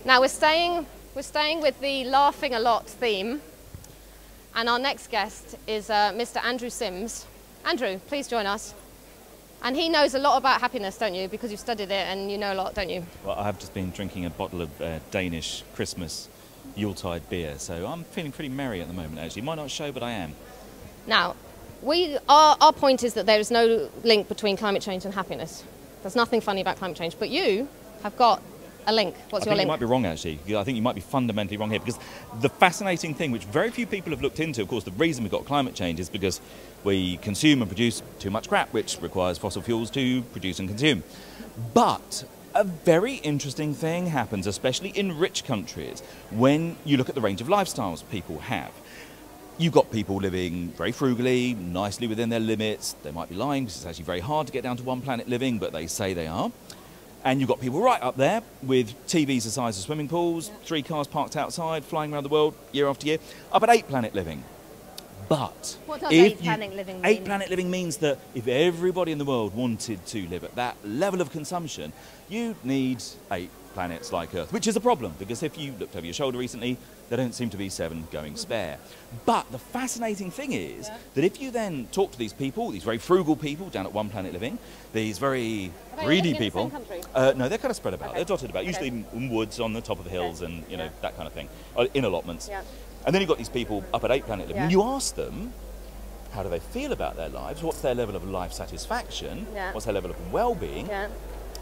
Now we're staying with the laughing a lot theme, and our next guest is Mr. Andrew Sims. Andrew, please join us. And he knows a lot about happiness, don't you? Because you've studied it and you know a lot, don't you? Well, I have just been drinking a bottle of Danish Christmas Yuletide beer, so I'm feeling pretty merry at the moment, actually. Might not show, but I am. Now, our point is that there is no link between climate change and happiness. There's nothing funny about climate change, but you have got a link. What's your link? I think you might be wrong, actually. I think you might be fundamentally wrong here, because the fascinating thing, which very few people have looked into, of course, the reason we've got climate change is because we consume and produce too much crap, which requires fossil fuels to produce and consume. But a very interesting thing happens, especially in rich countries, when you look at the range of lifestyles people have. You've got people living very frugally, nicely within their limits. They might be lying because it's actually very hard to get down to one planet living, but they say they are. And you've got people right up there with TVs the size of swimming pools, 3 cars parked outside, flying around the world year after year, up at 8 planet living. But what does 8 planet living mean? 8 planet living means that if everybody in the world wanted to live at that level of consumption, you'd need 8 planets like Earth, which is a problem, because if you looked over your shoulder recently, there don't seem to be 7 going spare. But the fascinating thing is that if you then talk to these people, these very frugal people down at 1 planet living, these very greedy people, no, they're kind of spread about, okay. They're dotted about, usually in woods on the top of hills and you know that kind of thing, in allotments. Yeah. And then you've got these people up at 8 planet living, and you ask them, how do they feel about their lives? What's their level of life satisfaction? What's their level of well-being?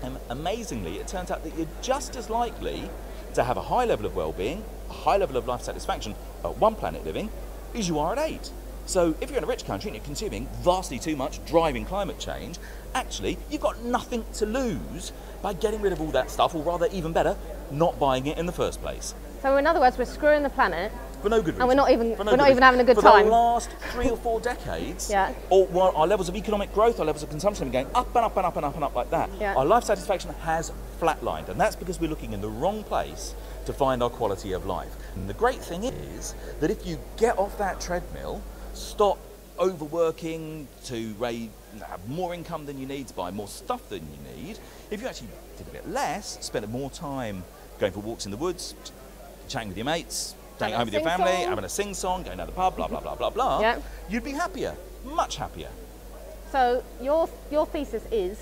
And amazingly, it turns out that you're just as likely to have a high level of well-being, a high level of life satisfaction at 1 planet living as you are at 8. So if you're in a rich country and you're consuming vastly too much, driving climate change, actually you've got nothing to lose by getting rid of all that stuff, or rather, even better, not buying it in the first place. So in other words, we're screwing the planet. For no good reason. And we're not even having a good time. For the last 3 or 4 decades, our levels of economic growth, our levels of consumption have been going up and up and up and up and up like that. Our life satisfaction has flatlined, and that's because we're looking in the wrong place to find our quality of life. And the great thing is that if you get off that treadmill, stop overworking to have more income than you need, to buy more stuff than you need, if you actually did a bit less, spend more time going for walks in the woods, chatting with your mates, staying at home with your family, having a sing-song, going down the pub, blah, blah, blah, blah, blah, you'd be happier, much happier. So your thesis is,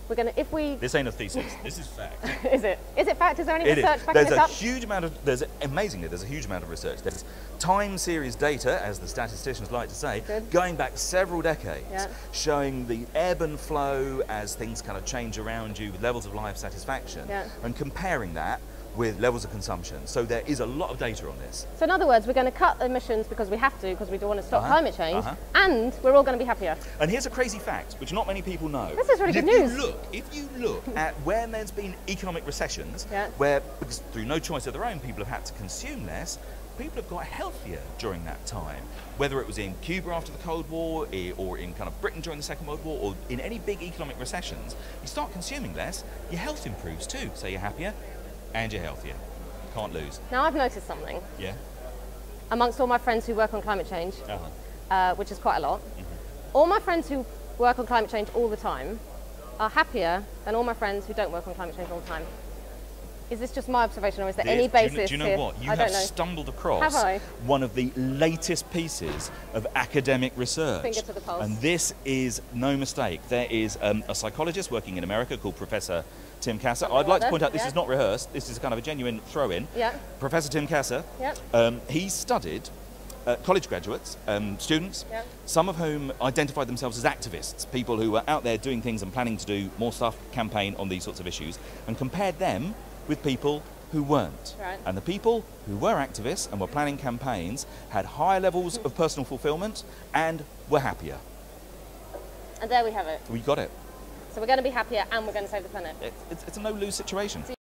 we're going to, if we... This ain't a thesis, this is fact. Is it? Is it fact? Is there any research backing this up? Amazingly, there's a huge amount of research. There's time series data, as the statisticians like to say, going back several decades, showing the ebb and flow as things kind of change around you with levels of life satisfaction, and comparing that with levels of consumption. So there is a lot of data on this. So in other words, we're going to cut emissions because we have to, because we don't want to stop climate change, and we're all going to be happier. And here's a crazy fact, which not many people know. This is really good news. If you look at when there's been economic recessions, where, because through no choice of their own, people have had to consume less, people have got healthier during that time. Whether it was in Cuba after the Cold War, or in kind of Britain during the Second World War, or in any big economic recessions, you start consuming less, your health improves too. So you're happier, and you're healthier. Can't lose. Now I've noticed something. Yeah? Amongst all my friends who work on climate change, which is quite a lot, all my friends who work on climate change all the time are happier than all my friends who don't work on climate change all the time. Is this just my observation, or is there any basis? Do you know what? You have stumbled across one of the latest pieces of academic research. Finger to the pulse. And this is no mistake. There is a psychologist working in America called Professor Tim Kasser. I'd like to point out this is not rehearsed. This is kind of a genuine throw-in. Professor Tim Kasser. He studied college graduates, students, some of whom identified themselves as activists, people who were out there doing things and planning to do more stuff, campaign on these sorts of issues, and compared them with people who weren't. And the people who were activists and were planning campaigns had higher levels of personal fulfillment and were happier. And there we have it. We got it. So we're going to be happier and we're going to save the planet. It's a no-lose situation.